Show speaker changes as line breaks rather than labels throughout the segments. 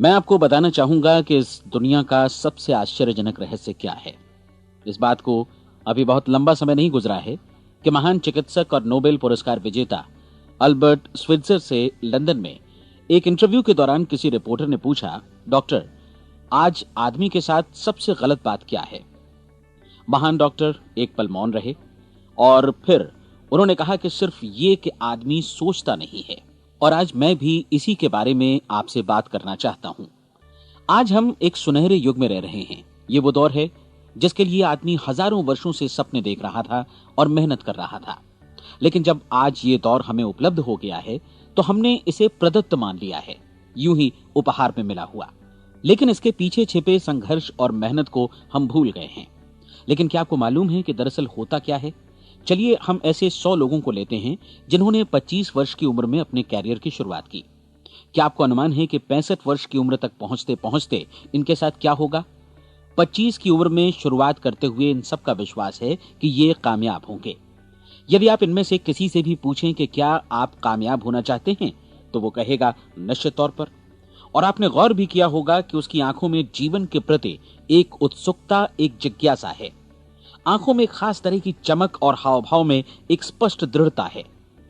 मैं आपको बताना चाहूंगा कि इस दुनिया का सबसे आश्चर्यजनक रहस्य क्या है। इस बात को अभी बहुत लंबा समय नहीं गुजरा है कि महान चिकित्सक और नोबेल पुरस्कार विजेता अल्बर्ट स्विट्जर से लंदन में एक इंटरव्यू के दौरान किसी रिपोर्टर ने पूछा, डॉक्टर, आज आदमी के साथ सबसे गलत बात क्या है? महान डॉक्टर एक पल मौन रहे और फिर उन्होंने कहा कि सिर्फ ये कि आदमी सोचता नहीं है। और आज मैं भी इसी के बारे में आपसे बात करना चाहता हूं। आज हम एक सुनहरे युग में रह रहे हैं। ये वो दौर है जिसके लिए आदमी हजारों वर्षों से सपने देख रहा था और मेहनत कर रहा था। लेकिन जब आज ये दौर हमें उपलब्ध हो गया है तो हमने इसे प्रदत्त मान लिया है, यूं ही उपहार में मिला हुआ। लेकिन इसके पीछे छिपे संघर्ष और मेहनत को हम भूल गए हैं। लेकिन क्या आपको मालूम है कि दरअसल होता क्या है? चलिए हम ऐसे 100 लोगों को लेते हैं जिन्होंने 25 वर्ष की उम्र में अपने कैरियर की शुरुआत की। क्या आपको अनुमान है कि 65 वर्ष की उम्र तक पहुंचते पहुंचते इनके साथ क्या होगा? 25 की उम्र में शुरुआत करते हुए इन सब का विश्वास है कि ये कामयाब होंगे। यदि आप इनमें से किसी से भी पूछें कि क्या आप कामयाब होना चाहते हैं, तो वो कहेगा निश्चित तौर पर। और आपने गौर भी किया होगा कि उसकी आंखों में जीवन के प्रति एक उत्सुकता, एक जिज्ञासा है। आंखों में एक खास तरह की चमक और हाव भाव में एक स्पष्ट दृढ़ता है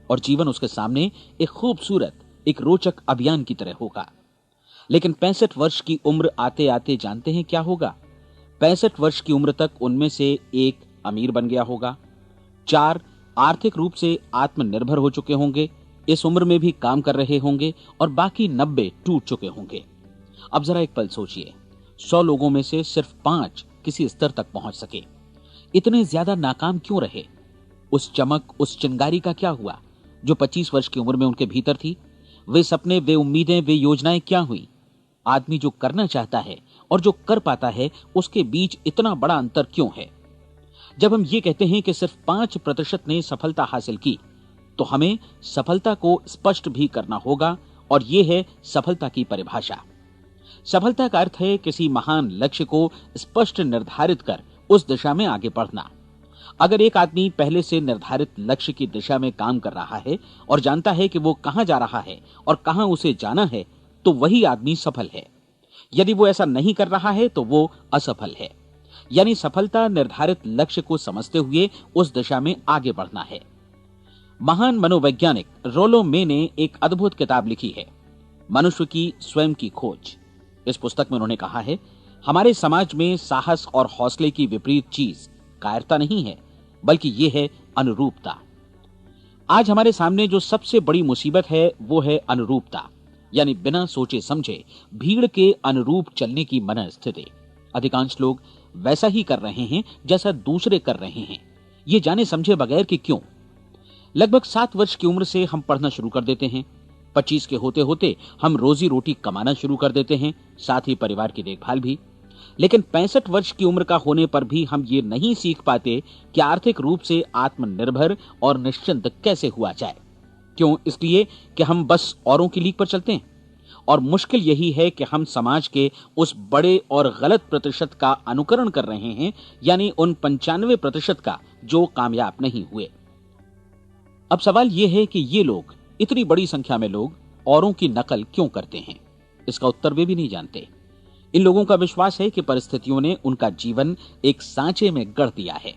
और जीवन उसके सामने एक खूबसूरत, एक रोचक अभियान की तरह होगा। लेकिन 65 वर्ष की उम्र आते आते जानते हैं क्या होगा? 65 वर्ष की उम्र तक उनमें से एक अमीर बन गया होगा, 4 आर्थिक रूप से आत्मनिर्भर हो चुके होंगे, इस उम्र में भी काम कर रहे होंगे और बाकी 90 टूट चुके होंगे। अब जरा एक पल सोचिए, 100 लोगों में से सिर्फ 5 किसी स्तर तक पहुंच सके। इतने ज्यादा नाकाम क्यों रहे? उस चमक, उस चिंगारी का क्या हुआ जो 25 वर्ष की उम्र में उनके भीतर थी? वे सपने, वे उम्मीदें, वे योजनाएं क्या हुई? आदमी जो करना चाहता है और जो कर पाता है, उसके बीच इतना बड़ा अंतर क्यों है? जब हम ये कहते हैं कि सिर्फ 5% ने सफलता हासिल की, तो हमें सफलता को स्पष्ट भी करना होगा और यह है सफलता की परिभाषा। सफलता का अर्थ है किसी महान लक्ष्य को स्पष्ट निर्धारित कर उस दिशा में आगे बढ़ना। अगर एक आदमी पहले से निर्धारित लक्ष्य की दिशा में काम कर रहा है और जानता है कि वो कहां जा रहा है और कहां उसे जाना है, तो वही आदमी सफल है। यदि वो ऐसा नहीं कर रहा है तो वो असफल है। यानी सफलता निर्धारित लक्ष्य को समझते हुए उस दिशा में आगे बढ़ना है। महान मनोवैज्ञानिक रोलो मे ने एक अद्भुत किताब लिखी है, मनुष्य की स्वयं की खोज। इस पुस्तक में उन्होंने कहा है, हमारे समाज में साहस और हौसले की विपरीत चीज कायरता नहीं है, बल्कि यह है अनुरूपता। आज हमारे सामने जो सबसे बड़ी मुसीबत है वो है अनुरूपता, यानी बिना सोचे समझे भीड़ के अनुरूप चलने की मनस्थिति। अधिकांश लोग वैसा ही कर रहे हैं जैसा दूसरे कर रहे हैं, ये जाने समझे बगैर कि क्यों। लगभग 7 वर्ष की उम्र से हम पढ़ना शुरू कर देते हैं। 25 के होते होते हम रोजी रोटी कमाना शुरू कर देते हैं, साथ ही परिवार की देखभाल भी। लेकिन 65 वर्ष की उम्र का होने पर भी हम ये नहीं सीख पाते कि आर्थिक रूप से आत्मनिर्भर और निश्चिंत कैसे हुआ जाए। क्यों? इसलिए कि हम बस औरों की लीक पर चलते हैं। और मुश्किल यही है कि हम समाज के उस बड़े और गलत प्रतिशत का अनुकरण कर रहे हैं, यानी उन 95% का जो कामयाब नहीं हुए। अब सवाल यह है कि ये लोग, इतनी बड़ी संख्या में लोग, औरों की नकल क्यों करते हैं? इसका उत्तर वे भी नहीं जानते। इन लोगों का विश्वास है कि परिस्थितियों ने उनका जीवन एक सांचे में गढ़ दिया है।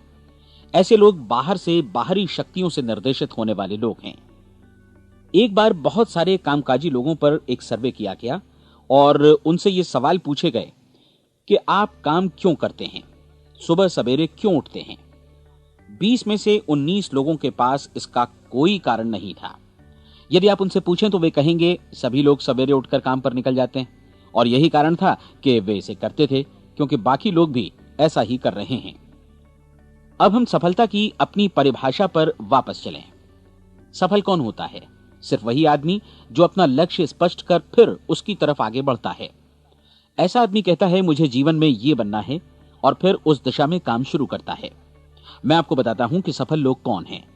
ऐसे लोग बाहर से, बाहरी शक्तियों से निर्देशित होने वाले लोग हैं। एक बार बहुत सारे कामकाजी लोगों पर एक सर्वे किया गया और उनसे ये सवाल पूछे गए कि आप काम क्यों करते हैं, सुबह सवेरे क्यों उठते हैं? 20 में से 19 लोगों के पास इसका कोई कारण नहीं था। यदि आप उनसे पूछें तो वे कहेंगे सभी लोग सवेरे उठकर काम पर निकल जाते हैं और यही कारण था कि वे इसे करते थे क्योंकि बाकी लोग भी ऐसा ही कर रहे हैं। अब हम सफलता की अपनी परिभाषा पर वापस चलें। सफल कौन होता है? सिर्फ वही आदमी जो अपना लक्ष्य स्पष्ट कर फिर उसकी तरफ आगे बढ़ता है। ऐसा आदमी कहता है मुझे जीवन में ये बनना है और फिर उस दिशा में काम शुरू करता है। मैं आपको बताता हूं कि सफल लोग कौन हैं।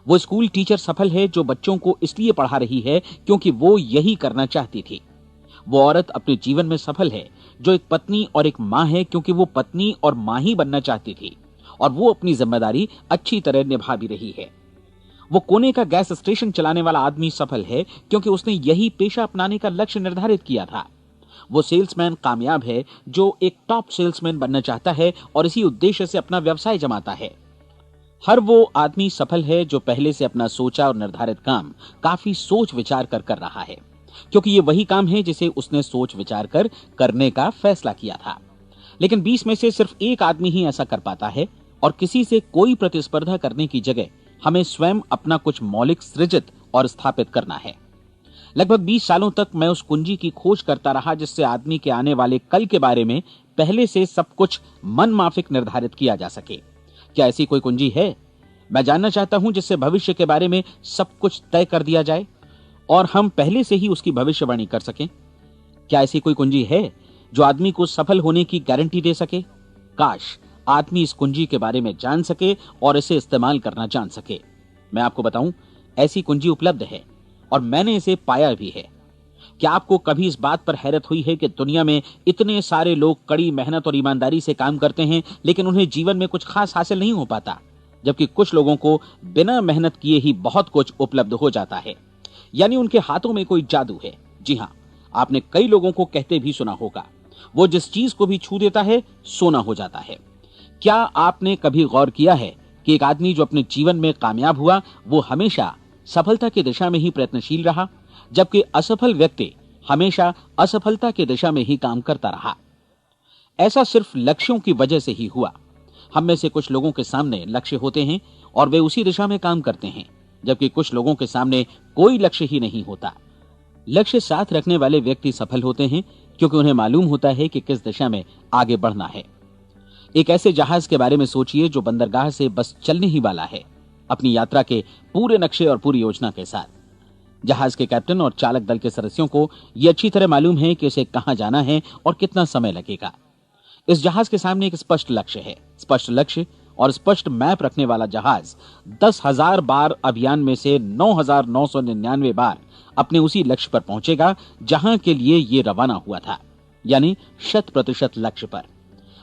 वो स्कूल टीचर सफल है जो बच्चों को इसलिए पढ़ा रही है क्योंकि वो यही करना चाहती थी। वो औरत अपने जीवन में सफल है जो एक पत्नी और एक मां है क्योंकि वो पत्नी और मां ही बनना चाहती थी और वो अपनी जिम्मेदारी अच्छी तरह निभा भी रही है। वो कोने का गैस स्टेशन चलाने वाला आदमी सफल है क्योंकि उसने यही पेशा अपनाने का लक्ष्य निर्धारित किया था। वो सेल्समैन कामयाब है जो एक टॉप सेल्समैन बनना चाहता है और इसी उद्देश्य से अपना व्यवसाय जमाता है। हर वो आदमी सफल है जो पहले से अपना सोचा और निर्धारित काम काफी सोच विचार कर रहा है, क्योंकि ये वही काम है जिसे उसने सोच विचार कर करने का फैसला किया था। लेकिन 20 में से सिर्फ एक आदमी ही ऐसा कर पाता है, और किसी से कोई प्रतिस्पर्धा करने की जगह हमें स्वयं अपना कुछ मौलिक सृजित और स्थापित करना है। लगभग 20 सालों तक मैं उस कुंजी की खोज करता रहा जिससे आदमी के आने वाले कल के बारे में पहले से सब कुछ मन माफिक निर्धारित किया जा सके। क्या ऐसी कोई कुंजी है? मैं जानना चाहता हूं जिससे भविष्य के बारे में सब कुछ तय कर दिया जाए और हम पहले से ही उसकी भविष्यवाणी कर सकें। क्या ऐसी कोई कुंजी है जो आदमी को सफल होने की गारंटी दे सके? काश आदमी इस कुंजी के बारे में जान सके और इसे इस्तेमाल करना जान सके। मैं आपको बताऊं, ऐसी कुंजी उपलब्ध है और मैंने इसे पाया भी है। क्या आपको कभी इस बात पर हैरत हुई है कि दुनिया में इतने सारे लोग कड़ी मेहनत और ईमानदारी से काम करते हैं, लेकिन उन्हें जीवन में कुछ खास हासिल नहीं हो पाता, जबकि कुछ लोगों को बिना मेहनत किए ही बहुत कुछ उपलब्ध हो जाता है। यानी उनके हाथों में कोई जादू है। जी हां, आपने कई लोगों को कहते भी सुना होगा, वो जिस चीज को भी छू देता है सोना हो जाता है। क्या आपने कभी गौर किया है कि एक आदमी जो अपने जीवन में कामयाब हुआ वो हमेशा सफलता की दिशा में ही प्रयत्नशील रहा, जबकि असफल व्यक्ति हमेशा असफलता की दिशा में ही काम करता रहा? ऐसा सिर्फ लक्ष्यों की वजह से ही हुआ। हम में से कुछ लोगों के सामने लक्ष्य होते हैं और वे उसी दिशा में काम करते हैं, जबकि कुछ लोगों के सामने कोई लक्ष्य ही नहीं होता। लक्ष्य साथ रखने वाले व्यक्ति सफल होते हैं क्योंकि उन्हें मालूम होता है कि किस दिशा में आगे बढ़ना है। एक ऐसे जहाज के बारे में सोचिए जो बंदरगाह से बस चलने ही वाला है, अपनी यात्रा के पूरे नक्शे और पूरी योजना के साथ। जहाज के कैप्टन और चालक दल के सदस्यों को यह अच्छी तरह मालूम है कि उसे कहां जाना है और कितना समय लगेगा। इस जहाज के सामने एक स्पष्ट लक्ष्य है। स्पष्ट लक्ष्य और स्पष्ट मैप रखने वाला जहाज 10,000 बार अभियान में से 9,999 बार अपने उसी लक्ष्य पर पहुंचेगा जहां के लिए ये रवाना हुआ था, यानी 100% लक्ष्य पर।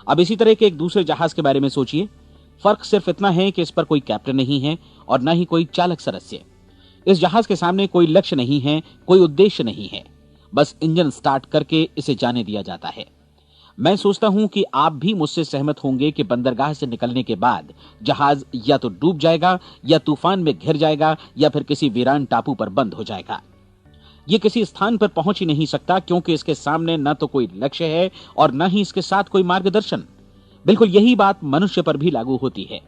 अब इसी तरह के एक दूसरे जहाज के बारे में सोचिए। फर्क सिर्फ इतना है कि इस पर कोई कैप्टन नहीं है और न ही कोई चालक सदस्य। इस जहाज के सामने कोई लक्ष्य नहीं है, कोई उद्देश्य नहीं है, बस इंजन स्टार्ट करके इसे जाने दिया जाता है। मैं सोचता हूं कि आप भी मुझसे सहमत होंगे कि बंदरगाह से निकलने के बाद जहाज या तो डूब जाएगा या तूफान में घिर जाएगा या फिर किसी वीरान टापू पर बंद हो जाएगा। ये किसी स्थान पर पहुंच ही नहीं सकता क्योंकि इसके सामने न तो कोई लक्ष्य है और न ही इसके साथ कोई मार्गदर्शन। बिल्कुल यही बात मनुष्य पर भी लागू होती है।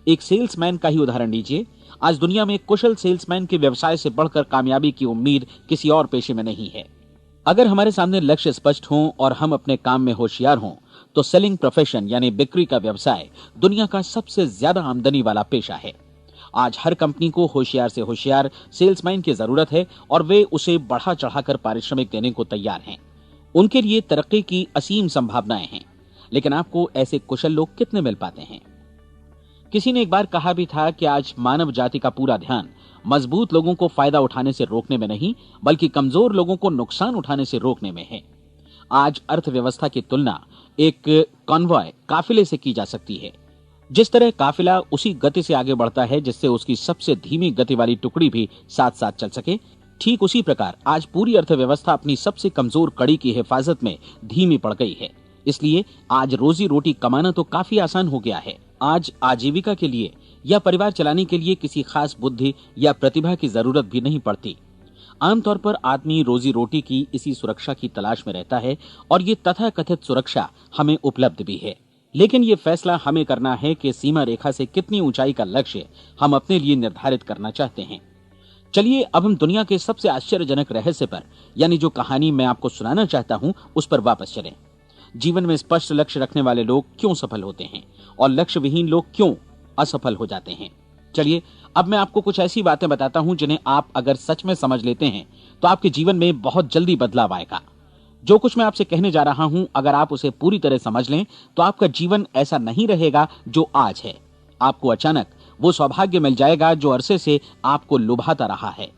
एक सेल्समैन का ही उदाहरण लीजिए। आज दुनिया में कुशल सेल्समैन के व्यवसाय से बढ़कर कामयाबी की उम्मीद किसी और पेशे में नहीं है। अगर हमारे सामने लक्ष्य स्पष्ट हों और हम अपने काम में होशियार हों तो सेलिंग प्रोफेशन यानी बिक्री का व्यवसाय दुनिया का सबसे ज्यादा आमदनी वाला पेशा है। आज हर कंपनी को होशियार से होशियार सेल्समैन की जरूरत है और वे उसे बढ़ा चढ़ाकर पारिश्रमिक देने को तैयार हैं। उनके लिए तरक्की की असीम संभावनाएं हैं, लेकिन आपको ऐसे कुशल लोग कितने मिल पाते हैं? किसी ने एक बार कहा भी था कि आज मानव जाति का पूरा ध्यान मजबूत लोगों को फायदा उठाने से रोकने में नहीं, बल्कि कमजोर लोगों को नुकसान उठाने से रोकने में है। आज अर्थव्यवस्था की तुलना एक कॉन्वॉय काफिले से की जा सकती है। जिस तरह काफिला उसी गति से आगे बढ़ता है जिससे उसकी सबसे धीमी गति वाली टुकड़ी भी साथ साथ चल सके, ठीक उसी प्रकार आज पूरी अर्थव्यवस्था अपनी सबसे कमजोर कड़ी की हिफाजत में धीमी पड़ गई है। इसलिए आज रोजी रोटी कमाना तो काफी आसान हो गया है। आज आजीविका के लिए या परिवार चलाने के लिए किसी खास बुद्धि या प्रतिभा की जरूरत भी नहीं पड़ती। आमतौर पर आदमी रोजी रोटी की इसी सुरक्षा की तलाश में रहता है और ये तथाकथित सुरक्षा हमें उपलब्ध भी है। लेकिन ये फैसला हमें करना है कि सीमा रेखा से कितनी ऊंचाई का लक्ष्य हम अपने लिए निर्धारित करना चाहते हैं। चलिए अब हम दुनिया के सबसे आश्चर्यजनक रहस्य पर, यानी जो कहानी मैं आपको सुनाना चाहता हूं, उस पर वापस चलें। जीवन में स्पष्ट लक्ष्य रखने वाले लोग क्यों सफल होते हैं और लक्ष्य विहीन लोग क्यों असफल हो जाते हैं? चलिए अब मैं आपको कुछ ऐसी बातें बताता हूं जिन्हें आप अगर सच में समझ लेते हैं तो आपके जीवन में बहुत जल्दी बदलाव आएगा। जो कुछ मैं आपसे कहने जा रहा हूं, अगर आप उसे पूरी तरह समझ लें तो आपका जीवन ऐसा नहीं रहेगा जो आज है। आपको अचानक वो सौभाग्य मिल जाएगा जो अरसे से आपको लुभाता रहा है।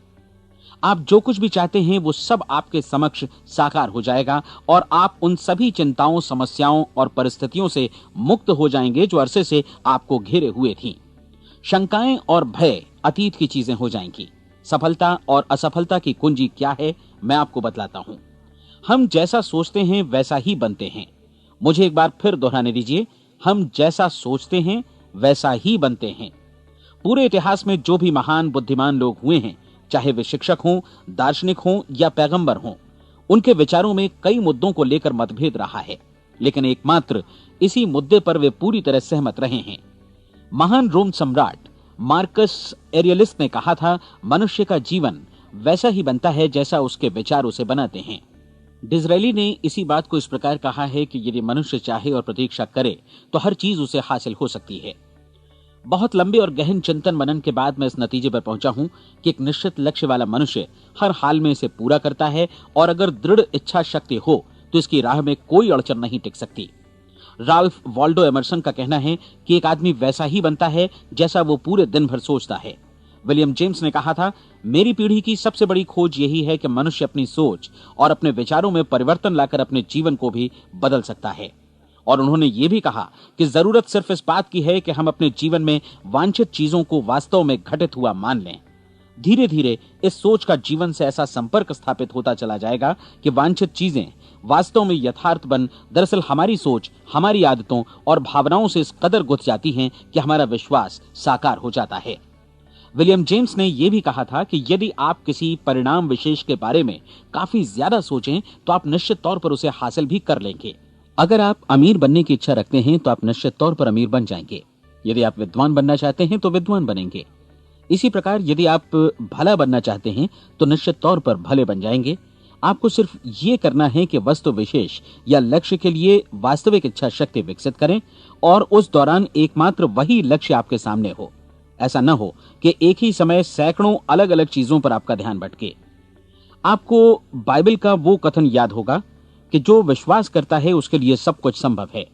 आप जो कुछ भी चाहते हैं वो सब आपके समक्ष साकार हो जाएगा और आप उन सभी चिंताओं, समस्याओं और परिस्थितियों से मुक्त हो जाएंगे जो अरसे से आपको घेरे हुए थीं। शंकाएं और भय अतीत की चीजें हो जाएंगी। सफलता और असफलता की कुंजी क्या है, मैं आपको बतलाता हूं। हम जैसा सोचते हैं वैसा ही बनते हैं। मुझे एक बार फिर दोहराने दीजिए, हम जैसा सोचते हैं वैसा ही बनते हैं। पूरे इतिहास में जो भी महान बुद्धिमान लोग हुए हैं, चाहे वे शिक्षक हों, दार्शनिक हों या पैगंबर हों, उनके विचारों में कई मुद्दों को लेकर मतभेद रहा है, लेकिन एकमात्र इसी मुद्दे पर वे पूरी तरह सहमत रहे हैं। महान रोम सम्राट मार्कस एरियलिस ने कहा था, मनुष्य का जीवन वैसा ही बनता है जैसा उसके विचार उसे बनाते हैं। डिज़रायली ने इसी बात को इस प्रकार कहा है कि यदि मनुष्य चाहे और प्रतीक्षा करे तो हर चीज उसे हासिल हो सकती है। बहुत लंबे और गहन चिंतन मनन के बाद मैं इस नतीजे पर पहुंचा हूं कि एक निश्चित लक्ष्य वाला मनुष्य हर हाल में इसे पूरा करता है, और अगर दृढ़ इच्छा शक्ति हो तो इसकी राह में कोई अड़चन नहीं टिक सकती। राल्फ वॉल्डो एमर्सन का कहना है कि एक आदमी वैसा ही बनता है जैसा वो पूरे दिन भर सोचता है। विलियम जेम्स ने कहा था, मेरी पीढ़ी की सबसे बड़ी खोज यही है कि मनुष्य अपनी सोच और अपने विचारों में परिवर्तन लाकर अपने जीवन को भी बदल सकता है। और उन्होंने ये भी कहा कि जरूरत सिर्फ इस बात की है कि हम अपने जीवन में वांछित चीजों को वास्तव में घटित हुआ मान लें। धीरे धीरे इस सोच का जीवन से ऐसा संपर्क स्थापित होता चला जाएगा कि वांछित चीजें वास्तव में यथार्थ बन दरअसल हमारी सोच, हमारी आदतों और भावनाओं से इस कदर गुथ जाती हैं कि हमारा विश्वास साकार हो जाता है। विलियम जेम्स ने यह भी कहा था कि यदि आप किसी परिणाम विशेष के बारे में काफी ज्यादा सोचें तो आप निश्चित तौर पर उसे हासिल भी कर लेंगे। अगर आप अमीर बनने की इच्छा रखते हैं तो आप निश्चित तौर पर अमीर बन जाएंगे। यदि आप विद्वान बनना चाहते हैं तो विद्वान बनेंगे। इसी प्रकार यदि आप भला बनना चाहते हैं तो निश्चित तौर पर भले बन जाएंगे। आपको सिर्फ ये करना है कि वस्तु विशेष या लक्ष्य के लिए वास्तविक इच्छा शक्ति विकसित करें और उस दौरान एकमात्र वही लक्ष्य आपके सामने हो। ऐसा न हो कि एक ही समय सैकड़ों अलग अलग चीजों पर आपका ध्यान भटके। आपको बाइबल का वो कथन याद होगा कि जो विश्वास करता है उसके लिए सब कुछ संभव है।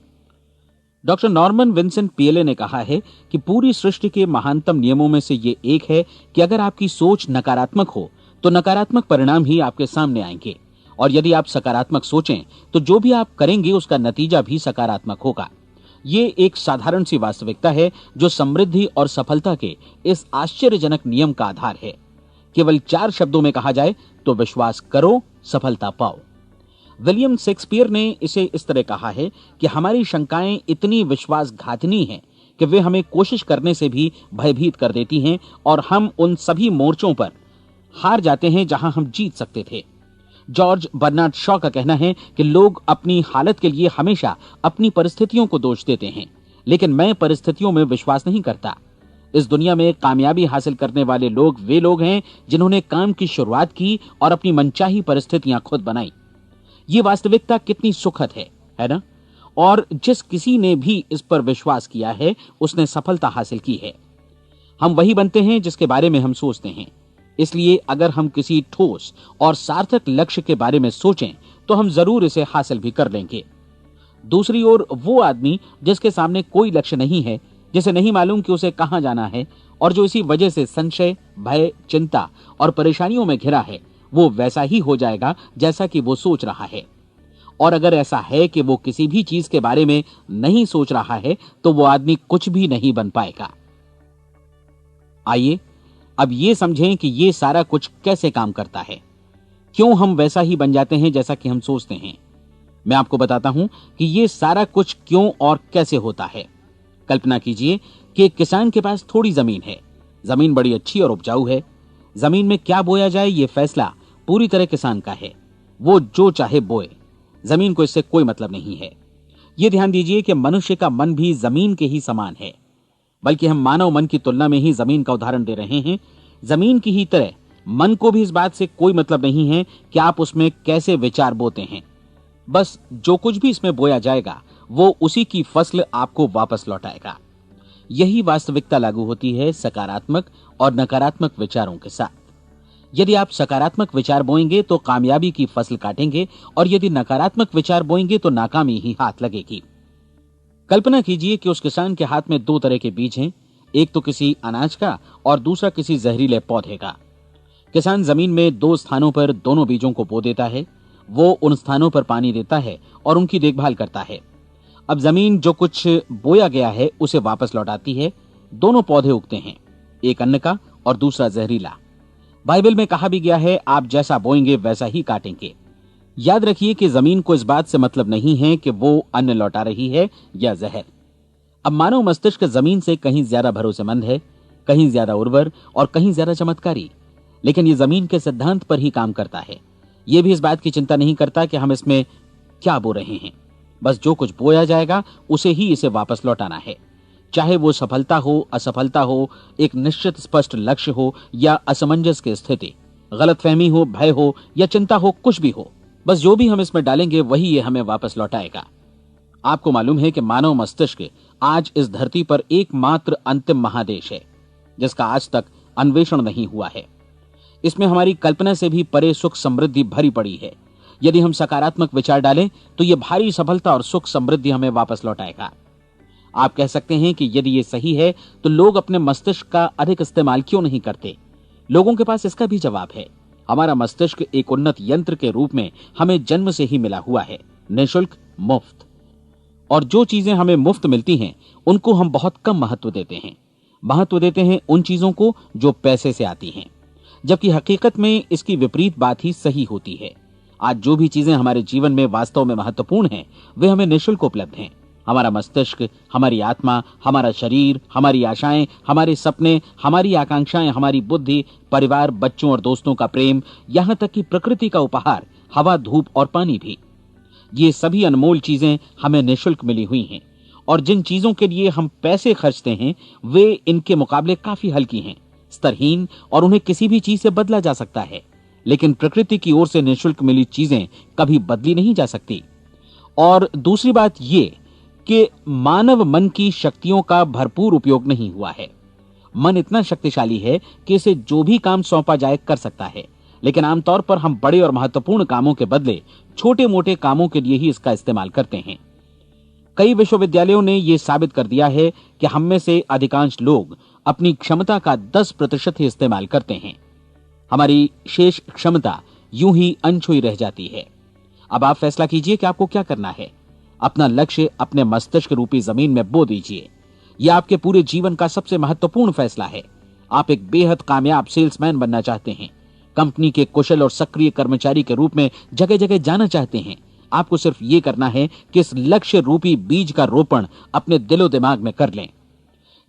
डॉक्टर नॉर्मन विंसेंट पीएले ने कहा है कि पूरी सृष्टि के महानतम नियमों में से ये एक है कि अगर आपकी सोच नकारात्मक हो तो नकारात्मक परिणाम ही आपके सामने आएंगे, और यदि आप सकारात्मक सोचें तो जो भी आप करेंगे उसका नतीजा भी सकारात्मक होगा। ये एक साधारण सी वास्तविकता है जो समृद्धि और सफलता के इस आश्चर्यजनक नियम का आधार है। केवल 4 शब्दों में कहा जाए तो विश्वास करो, सफलता पाओ। विलियम शेक्सपियर ने इसे इस तरह कहा है कि हमारी शंकाएं इतनी विश्वासघातिनी हैं कि वे हमें कोशिश करने से भी भयभीत कर देती हैं, और हम उन सभी मोर्चों पर हार जाते हैं जहां हम जीत सकते थे। जॉर्ज बर्नार्ड शॉ का कहना है कि लोग अपनी हालत के लिए हमेशा अपनी परिस्थितियों को दोष देते हैं, लेकिन मैं परिस्थितियों में विश्वास नहीं करता। इस दुनिया में कामयाबी हासिल करने वाले लोग वे लोग हैं जिन्होंने काम की शुरुआत की और अपनी मनचाही परिस्थितियां खुद बनाई। ये वास्तविकता कितनी सुखद है ना? और जिस किसी ने भी इस पर विश्वास किया है उसने सफलता हासिल की है। हम वही बनते हैं जिसके बारे में हम सोचते हैं। इसलिए अगर हम किसी ठोस और सार्थक लक्ष्य के बारे में सोचें तो हम जरूर इसे हासिल भी कर लेंगे। दूसरी ओर वो आदमी जिसके सामने कोई लक्ष्य नहीं है, जिसे नहीं मालूम कि उसे कहां जाना है, और जो इसी वजह से संशय, भय, चिंता और परेशानियों में घिरा है, वो वैसा ही हो जाएगा जैसा कि वो सोच रहा है। और अगर ऐसा है कि वो किसी भी चीज के बारे में नहीं सोच रहा है तो वो आदमी कुछ भी नहीं बन पाएगा। आइए अब ये समझें कि ये सारा कुछ कैसे काम करता है, क्यों हम वैसा ही बन जाते हैं जैसा कि हम सोचते हैं। मैं आपको बताता हूं कि ये सारा कुछ क्यों और कैसे होता है। कल्पना कीजिए कि एक किसान के पास थोड़ी जमीन है। जमीन बड़ी अच्छी और उपजाऊ है। जमीन में क्या बोया जाए ये फैसला पूरी तरह किसान का है। वो जो चाहे बोए, जमीन को इससे कोई मतलब नहीं है। ये ध्यान दीजिए कि मनुष्य का मन भी जमीन के ही समान है, बल्कि हम मानव मन की तुलना में ही जमीन का उदाहरण दे रहे हैं। जमीन की ही तरह मन को भी इस बात से कोई मतलब नहीं है कि आप उसमें कैसे विचार बोते हैं। बस जो कुछ भी इसमें बोया जाएगा वो उसी की फसल आपको वापस लौटाएगा। यही वास्तविकता लागू होती है सकारात्मक और नकारात्मक विचारों के साथ। यदि आप सकारात्मक विचार बोएंगे तो कामयाबी की फसल काटेंगे, और यदि नकारात्मक विचार बोएंगे तो नाकामी ही हाथ लगेगी। कल्पना कीजिए कि उस किसान के हाथ में 2 तरह के बीज हैं, एक तो किसी अनाज का और दूसरा किसी जहरीले पौधे का। किसान जमीन में 2 स्थानों पर दोनों बीजों को बो देता है। वो उन स्थानों पर पानी देता है और उनकी देखभाल करता है। अब जमीन जो कुछ बोया गया है उसे वापस लौटाती है। दोनों पौधे उगते हैं, एक अन्न का और दूसरा जहरीला। बाइबल में कहा भी गया है, आप जैसा बोएंगे वैसा ही काटेंगे। याद रखिए कि जमीन को इस बात से मतलब नहीं है कि वो अन्न लौटा रही है या जहर। अब मानव मस्तिष्क जमीन से कहीं ज्यादा भरोसेमंद है, कहीं ज्यादा उर्वर और कहीं ज्यादा चमत्कारी, लेकिन ये जमीन के सिद्धांत पर ही काम करता है। ये भी इस बात की चिंता नहीं करता कि हम इसमें क्या बो रहे हैं। बस जो कुछ बोया जाएगा उसे ही इसे वापस लौटाना है, चाहे वो सफलता हो, असफलता हो, एक निश्चित स्पष्ट लक्ष्य हो या असमंजस की स्थिति, गलतफहमी हो, भय हो या चिंता हो, कुछ भी हो। बस जो भी हम इसमें डालेंगे वही ये हमें वापस लौटाएगा। आपको मालूम है कि मानव मस्तिष्क आज इस धरती पर एकमात्र अंतिम महादेश है जिसका आज तक अन्वेषण नहीं हुआ है। इसमें हमारी कल्पना से भी परे सुख समृद्धि भरी पड़ी है। यदि हम सकारात्मक विचार डालें तो यह भारी सफलता और सुख समृद्धि हमें वापस लौटाएगा। आप कह सकते हैं कि यदि ये सही है तो लोग अपने मस्तिष्क का अधिक इस्तेमाल क्यों नहीं करते? लोगों के पास इसका भी जवाब है। हमारा मस्तिष्क एक उन्नत यंत्र के रूप में हमें जन्म से ही मिला हुआ है, निःशुल्क, मुफ्त। और जो चीजें हमें मुफ्त मिलती हैं उनको हम बहुत कम महत्व देते हैं। महत्व देते हैं उन चीजों को जो पैसे से आती हैं, जबकि हकीकत में इसकी विपरीत बात ही सही होती है। आज जो भी चीजें हमारे जीवन में वास्तव में महत्वपूर्ण हैं वे हमें निःशुल्क उपलब्ध हैं। हमारा मस्तिष्क, हमारी आत्मा, हमारा शरीर, हमारी आशाएं, हमारे सपने, हमारी आकांक्षाएं, हमारी बुद्धि, परिवार, बच्चों और दोस्तों का प्रेम, यहां तक कि प्रकृति का उपहार, हवा, धूप और पानी भी। ये सभी अनमोल चीजें हमें निःशुल्क मिली हुई हैं, और जिन चीजों के लिए हम पैसे खर्चते हैं वे इनके मुकाबले काफी हल्की हैं, स्तरहीन, और उन्हें किसी भी चीज से बदला जा सकता है। लेकिन प्रकृति की ओर से निःशुल्क मिली चीजें कभी बदली नहीं जा सकती। और दूसरी बात ये कि मानव मन की शक्तियों का भरपूर उपयोग नहीं हुआ है। मन इतना शक्तिशाली है कि इसे जो भी काम सौंपा जाए कर सकता है, लेकिन आमतौर पर हम बड़े और महत्वपूर्ण कामों के बदले छोटे मोटे कामों के लिए ही इसका इस्तेमाल करते हैं। कई विश्वविद्यालयों ने यह साबित कर दिया है कि हम में से अधिकांश लोग अपनी क्षमता का 10% ही इस्तेमाल करते हैं। हमारी शेष क्षमता यूं ही अनछुई रह जाती है। अब आप फैसला कीजिए कि आपको क्या करना है। अपना लक्ष्य अपने मस्तिष्क रूपी जमीन में बो दीजिए। यह आपके पूरे जीवन का सबसे महत्वपूर्ण फैसला है। आप एक बेहद कामयाब सेल्समैन बनना चाहते हैं, कंपनी के कुशल और सक्रिय कर्मचारी के रूप में जगह जगह जाना चाहते हैं। आपको सिर्फ ये करना है कि इस लक्ष्य रूपी बीज का रोपण अपने दिलो दिमाग में कर लें।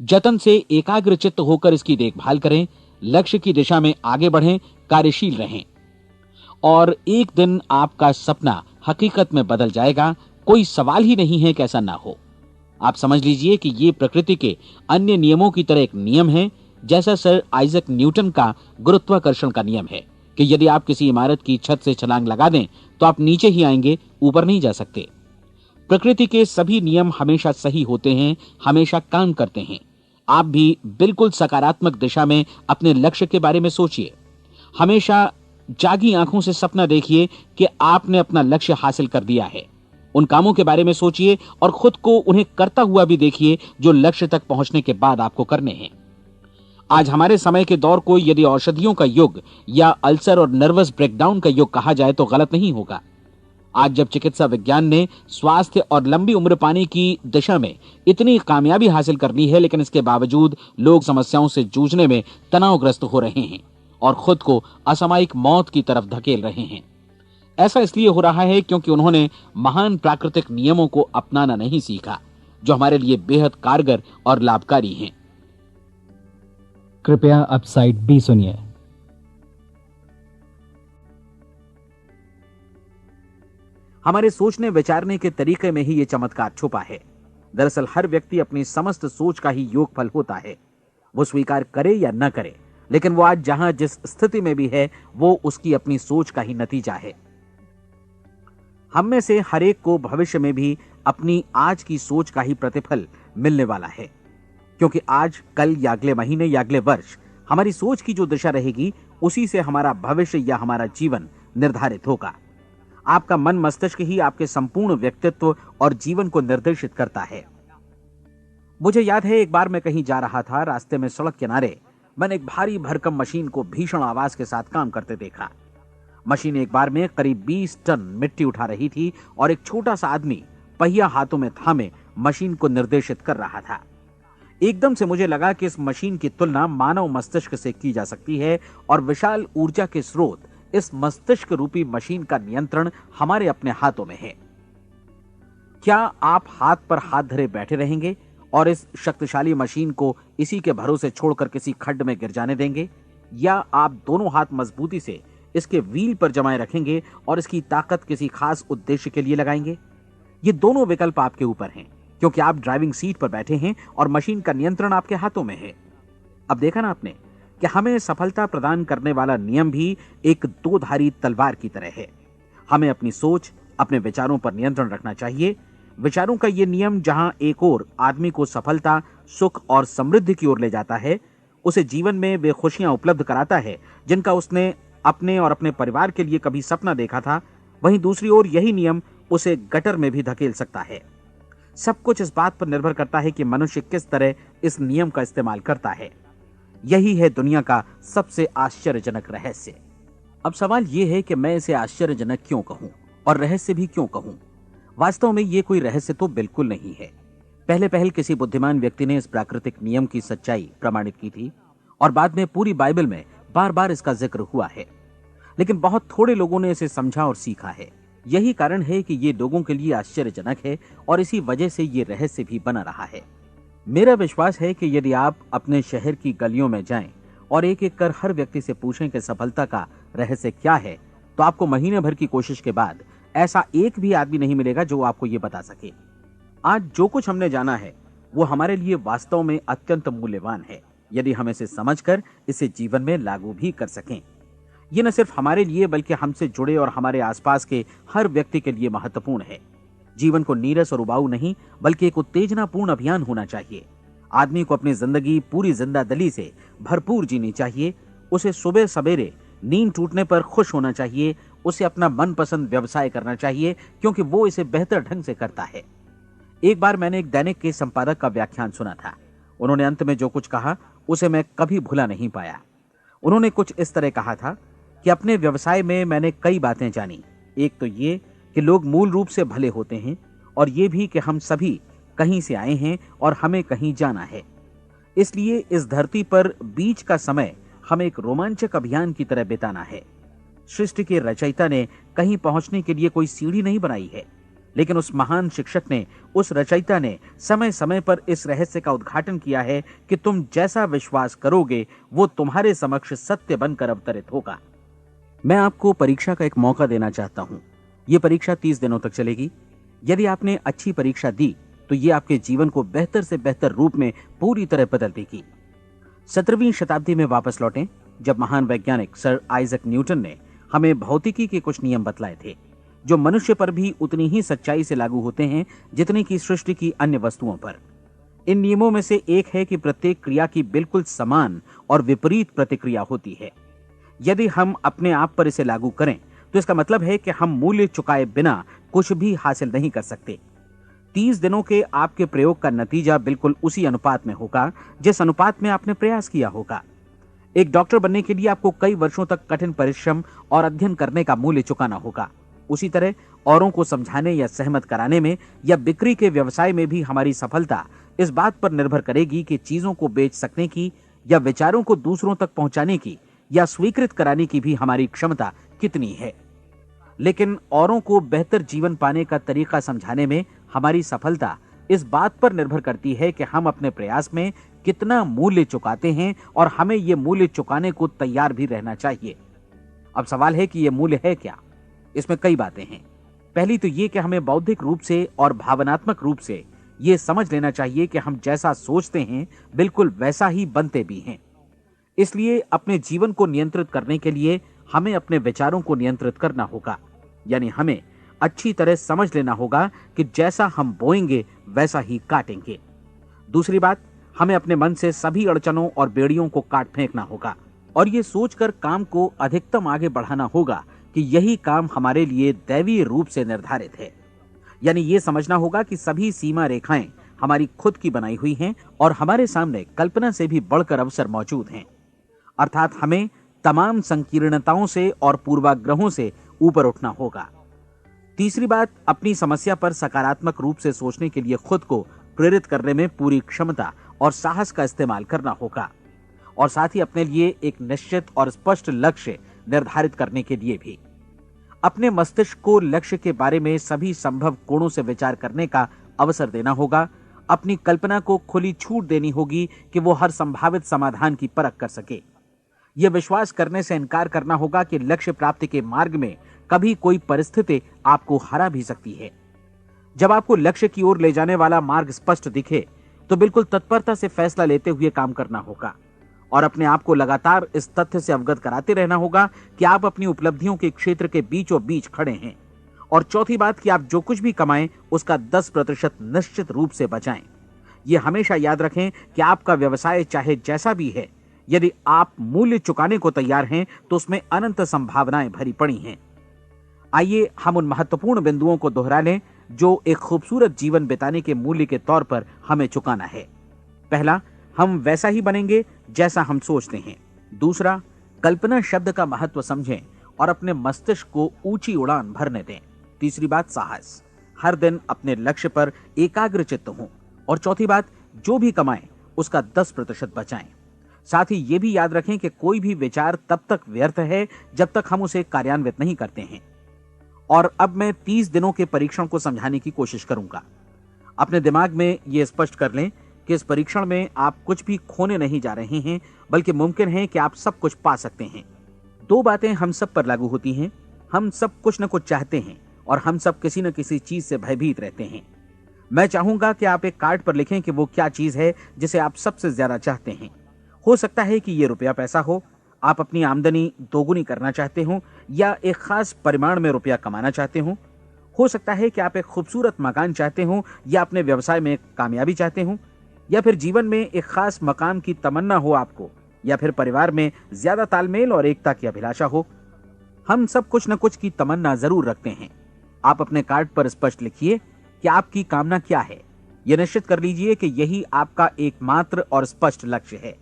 जतन से एकाग्रचित्त होकर इसकी देखभाल करें, लक्ष्य की दिशा में आगे बढ़ें, कार्यशील रहें, और एक दिन आपका सपना हकीकत में बदल जाएगा। कोई सवाल ही नहीं है कि ऐसा ना हो। आप समझ लीजिए कि ये प्रकृति के अन्य नियमों की तरह एक नियम है, जैसा सर आइजैक न्यूटन का गुरुत्वाकर्षण का नियम है कि यदि आप किसी इमारत की छत से छलांग लगा दें तो आप नीचे ही आएंगे, ऊपर नहीं जा सकते। प्रकृति के सभी नियम हमेशा सही होते हैं, हमेशा काम करते हैं। आप भी बिल्कुल सकारात्मक दिशा में अपने लक्ष्य के बारे में सोचिए। हमेशा जागी आंखों से सपना देखिए कि आपने अपना लक्ष्य हासिल कर दिया है। उन कामों के बारे में सोचिए और खुद को उन्हें करता हुआ भी देखिए जो लक्ष्य तक पहुंचने के बाद आपको करने हैं। आज हमारे समय के दौर को यदि औषधियों का युग या अल्सर और नर्वस ब्रेकडाउन का युग कहा जाए तो गलत नहीं होगा। आज जब चिकित्सा विज्ञान ने स्वास्थ्य और लंबी उम्र पाने की दिशा में इतनी कामयाबी हासिल कर ली है, लेकिन इसके बावजूद लोग समस्याओं से जूझने में तनावग्रस्त हो रहे हैं और खुद को असामयिक मौत की तरफ धकेल रहे हैं। ऐसा इसलिए हो रहा है क्योंकि उन्होंने महान प्राकृतिक नियमों को अपनाना नहीं सीखा, जो हमारे लिए बेहद कारगर और लाभकारी हैं।
कृपया अब साइड बी सुनिए।
हमारे सोचने विचारने के तरीके में ही ये चमत्कार छुपा है। दरअसल हर व्यक्ति अपनी समस्त सोच का ही योगफल होता है। वो स्वीकार करे या न करे, लेकिन वो आज जहां जिस स्थिति में भी है वो उसकी अपनी सोच का ही नतीजा है। हम में से हर एक को भविष्य में भी अपनी आज की सोच का ही प्रतिफल मिलने वाला है, क्योंकि आज, कल या अगले महीने या अगले वर्ष हमारी सोच की जो दिशा रहेगी उसी से हमारा भविष्य या हमारा जीवन निर्धारित होगा। आपका मन मस्तिष्क ही आपके संपूर्ण व्यक्तित्व और जीवन को निर्देशित करता है। मुझे याद है एक बार मैं कहीं जा रहा था, रास्ते में सड़क किनारे मैंने एक भारी भरकम मशीन को भीषण आवाज के साथ काम करते देखा। मशीन एक बार में करीब 20 टन मिट्टी उठा रही थी और एक छोटा सा आदमी पहिया हाथों में थामे मशीन को निर्देशित कर रहा था। एकदम से मुझे लगा कि इस मशीन की तुलना मानव मस्तिष्क से की जा सकती है और विशाल ऊर्जा के स्रोत इस मस्तिष्क रूपी मशीन का नियंत्रण हमारे अपने हाथों में है। क्या आप हाथ पर हाथ धरे बैठे रहेंगे और इस शक्तिशाली मशीन को इसी के भरोसे छोड़कर किसी खड्ड में गिर जाने देंगे, या आप दोनों हाथ मजबूती से इसके व्हील पर जमाए रखेंगे और इसकी ताकत किसी खास उद्देश्य के लिए लगाएंगे? ये दोनों विकल्प आपके ऊपर हैं, क्योंकि आप ड्राइविंग सीट पर बैठे हैं और मशीन का नियंत्रण आपके हाथों में है। अब देखा ना आपने कि हमें सफलता प्रदान करने वाला नियम भी एक दो धारी तलवार की तरह है। हमें अपनी सोच, अपने विचारों पर नियंत्रण रखना चाहिए। विचारों का यह नियम जहां एक ओर आदमी को सफलता, सुख और समृद्धि की ओर ले जाता है, उसे जीवन में वे खुशियां उपलब्ध कराता है जिनका उसने अपने और अपने परिवार के लिए कभी सपना देखा था, वहीं दूसरी ओर यही नियम उसे गटर में भी धकेल सकता है। सब कुछ इस बात पर निर्भर करता है कि मनुष्य किस तरह इस नियम का इस्तेमाल करता है। यही है दुनिया का सबसे आश्चर्यजनक रहस्य। अब सवाल यह है कि मैं इसे आश्चर्यजनक क्यों कहूं और रहस्य भी क्यों कहूं? वास्तव में यह कोई रहस्य तो बिल्कुल नहीं है। पहले पहल किसी बुद्धिमान व्यक्ति ने इस प्राकृतिक नियम की सच्चाई प्रमाणित की थी और बाद में पूरी बाइबल में बार बार इसका जिक्र हुआ है, लेकिन बहुत थोड़े लोगों ने इसे समझा और सीखा है। यही कारण है कि ये लोगों के लिए आश्चर्यजनक है और इसी वजह से ये रहस्य भी बना रहा है। मेरा विश्वास है कि यदि आप अपने शहर की गलियों में जाएं और एक एक कर हर व्यक्ति से पूछें कि सफलता का रहस्य क्या है, तो आपको महीने भर की कोशिश के बाद ऐसा एक भी आदमी नहीं मिलेगा जो आपको ये बता सके। आज जो कुछ हमने जाना है वो हमारे लिए वास्तव में अत्यंत मूल्यवान है, यदि हम इसे समझकर इसे जीवन में लागू भी कर सकें। ये न सिर्फ हमारे लिए बल्कि हमसे जुड़े और हमारे आसपास के हर व्यक्ति के लिए महत्वपूर्ण है। जीवन को नीरस और उबाऊ नहीं बल्कि एक उत्तेजनापूर्ण अभियान होना चाहिए। आदमी को अपनी जिंदगी पूरी जिंदादिली से भरपूर जीनी चाहिए। उसे सुबह सवेरे नींद टूटने पर खुश होना चाहिए। उसे अपना मनपसंद व्यवसाय करना चाहिए, क्योंकि वो इसे बेहतर ढंग से करता है। एक बार मैंने एक दैनिक के संपादक का व्याख्यान सुना था। उन्होंने अंत में जो कुछ कहा उसे मैं कभी भुला नहीं पाया। उन्होंने कुछ इस तरह कहा था कि अपने व्यवसाय में मैंने कई बातें जानी। एक तो ये कि लोग मूल रूप से भले होते हैं, और ये भी कि हम सभी कहीं से आए हैं और हमें कहीं जाना है। इसलिए इस धरती पर बीच का समय हमें एक रोमांचक अभियान की तरह बिताना है। सृष्टि के रचयिता ने कहीं पहुंचने के लिए कोई सीढ़ी नहीं बनाई है, लेकिन उस महान शिक्षक ने, उस रचयिता ने समय समय पर इस रहस्य का उद्घाटन किया है कि तुम जैसा विश्वास करोगे वो तुम्हारे समक्ष सत्य बनकर अवतरित होगा। मैं आपको परीक्षा का एक मौका देना चाहता हूं। यह परीक्षा 30 दिनों तक चलेगी। यदि आपने अच्छी परीक्षा दी तो ये आपके जीवन को बेहतर से बेहतर रूप में पूरी तरह बदल देगी। 17वीं शताब्दी में वापस लौटें, जब महान वैज्ञानिक सर आइजक न्यूटन ने हमें भौतिकी के कुछ नियम बतलाए थे, जो मनुष्य पर भी उतनी ही सच्चाई से लागू होते हैं जितनी की सृष्टि की अन्य वस्तुओं पर। इन नियमों में से एक है कि प्रत्येक क्रिया की बिल्कुल समान और विपरीत प्रतिक्रिया होती है। यदि हम अपने आप पर इसे लागू करें तो इसका मतलब है कि हम मूल्य चुकाए बिना कुछ भी हासिल नहीं कर सकते। 30 दिनों के आपके प्रयोग का नतीजा बिल्कुल उसी अनुपात में होगा जिस अनुपात में आपने प्रयास किया होगा। एक डॉक्टर बनने के लिए आपको कई वर्षों तक कठिन परिश्रम और अध्ययन करने का मूल्य चुकाना होगा। उसी तरह औरों को समझाने या सहमत कराने में या बिक्री के व्यवसाय में भी हमारी सफलता इस बात पर निर्भर करेगी कि चीजों को बेच सकने की या विचारों को दूसरों तक पहुंचाने की या स्वीकृत कराने की भी हमारी क्षमता कितनी है। लेकिन औरों को बेहतर जीवन पाने का तरीका समझाने में हमारी सफलता इस बात पर निर्भर करती है कि हम अपने प्रयास में कितना मूल्य चुकाते हैं, और हमें यह मूल्य चुकाने को तैयार भी रहना चाहिए। अब सवाल है कि यह मूल्य है क्या? इसमें कई बातें हैं। पहली तो यह कि हमें बौद्धिक रूप से और भावनात्मक रूप से यह समझ लेना चाहिए कि हम जैसा सोचते हैं बिल्कुल वैसा ही बनते भी हैं। इसलिए अपने जीवन को नियंत्रित करने के लिए हमें अपने विचारों को नियंत्रित करना होगा। यानी हमें अच्छी तरह समझ लेना होगा कि जैसा हम बोएंगे वैसा ही काटेंगे। दूसरी बात, हमें अपने मन से सभी अड़चनों और बेड़ियों को काट फेंकना होगा और ये सोचकर काम को अधिकतम आगे बढ़ाना होगा कि यही काम हमारे लिए दैवीय रूप से निर्धारित है। यानी ये समझना होगा कि सभी सीमा रेखाएं हमारी खुद की बनाई हुई हैं और हमारे सामने कल्पना से भी बढ़कर अवसर मौजूद हैं। अर्थात हमें तमाम संकीर्णताओं से और पूर्वाग्रहों से ऊपर उठना होगा। तीसरी बात, अपनी समस्या पर सकारात्मक रूप से सोचने के लिए खुद को प्रेरित करने में पूरी क्षमता और साहस का इस्तेमाल करना होगा, और साथ ही अपने लिए एक निश्चित और स्पष्ट लक्ष्य निर्धारित करने के लिए भी। अपने मस्तिष्क को लक्ष्य के बारे में सभी संभव कोणों से विचार करने का अवसर देना होगा। अपनी कल्पना को खुली छूट देनी होगी कि वो हर संभावित समाधान की परख कर सके। यह विश्वास करने से इनकार करना होगा कि लक्ष्य प्राप्ति के मार्ग में कभी कोई परिस्थिति आपको हरा भी सकती है। जब आपको लक्ष्य की ओर ले जाने वाला मार्ग स्पष्ट दिखे तो बिल्कुल तत्परता से फैसला लेते हुए काम करना होगा और अपने आप को लगातार इस तथ्य से अवगत कराते रहना होगा कि आप अपनी उपलब्धियों के क्षेत्र के बीचों बीच खड़े हैं। और चौथी बात कि आप जो कुछ भी कमाएं उसका 10% निश्चित रूप से बचाएं। यह हमेशा याद रखें कि आपका व्यवसाय चाहे जैसा भी है, यदि आप मूल्य चुकाने को तैयार हैं तो उसमें अनंत संभावनाएं भरी पड़ी हैं। आइए हम उन महत्वपूर्ण बिंदुओं को दोहरा लें जो एक खूबसूरत जीवन बिताने के मूल्य के तौर पर हमें चुकाना है। पहला, हम वैसा ही बनेंगे जैसा हम सोचते हैं। दूसरा, कल्पना शब्द का महत्व समझें और अपने मस्तिष्क को ऊंची उड़ान भरने दें। तीसरी बात, साहस, हर दिन अपने लक्ष्य पर एकाग्र चित्त हों। और चौथी बात, जो भी कमाएं उसका 10% बचाएं। साथ ही ये भी याद रखें कि कोई भी विचार तब तक व्यर्थ है जब तक हम उसे कार्यान्वित नहीं करते हैं। और अब मैं 30 दिनों के परीक्षण को समझाने की कोशिश करूंगा। अपने दिमाग में यह स्पष्ट कर लें कि इस परीक्षण में आप कुछ भी खोने नहीं जा रहे हैं, बल्कि मुमकिन है कि आप सब कुछ पा सकते हैं। 2 बातें हम सब पर लागू होती हैं। हम सब कुछ न कुछ चाहते हैं और हम सब किसी न किसी चीज से भयभीत रहते हैं। मैं चाहूंगा कि आप एक कार्ड पर लिखें कि वो क्या चीज है जिसे आप सबसे ज्यादा चाहते हैं। हो सकता है कि ये रुपया पैसा हो, आप अपनी आमदनी दोगुनी करना चाहते हो, या एक खास परिमाण में रुपया कमाना चाहते हो सकता है कि आप एक खूबसूरत मकान चाहते हो, या अपने व्यवसाय में कामयाबी चाहते हो, या फिर जीवन में एक खास मकाम की तमन्ना हो आपको, या फिर परिवार में ज्यादा तालमेल और एकता की अभिलाषा हो। हम सब कुछ न कुछ की तमन्ना जरूर रखते हैं। आप अपने कार्ड पर स्पष्ट लिखिए कि आपकी कामना क्या है। यह निश्चित कर लीजिए कि यही आपका एकमात्र और स्पष्ट लक्ष्य है।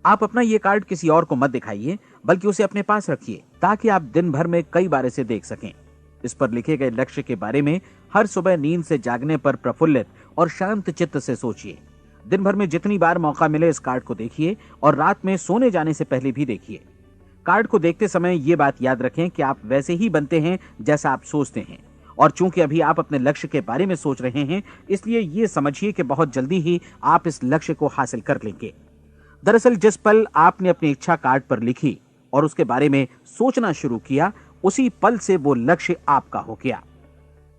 आप अपना यह कार्ड किसी और को मत दिखाइए, बल्कि उसे अपने पास रखिए ताकि आप दिन भर में कई बार इसे देख सकें। इस पर लिखे गए लक्ष्य के बारे में हर सुबह नींद से जागने पर प्रफुल्लित और शांत चित्त से सोचिए। दिन भर में जितनी बार मौका मिले इस कार्ड को देखिए और रात में सोने जाने से पहले भी देखिए। कार्ड को देखते समय ये बात याद रखें कि आप वैसे ही बनते हैं जैसा आप सोचते हैं। और चूंकि अभी आप अपने लक्ष्य के बारे में सोच रहे हैं, इसलिए ये समझिए कि बहुत जल्दी ही आप इस लक्ष्य को हासिल कर लेंगे। दरअसल जिस पल आपने अपनी इच्छा कार्ड पर लिखी और उसके बारे में सोचना शुरू किया, उसी पल से वो लक्ष्य आपका हो गया।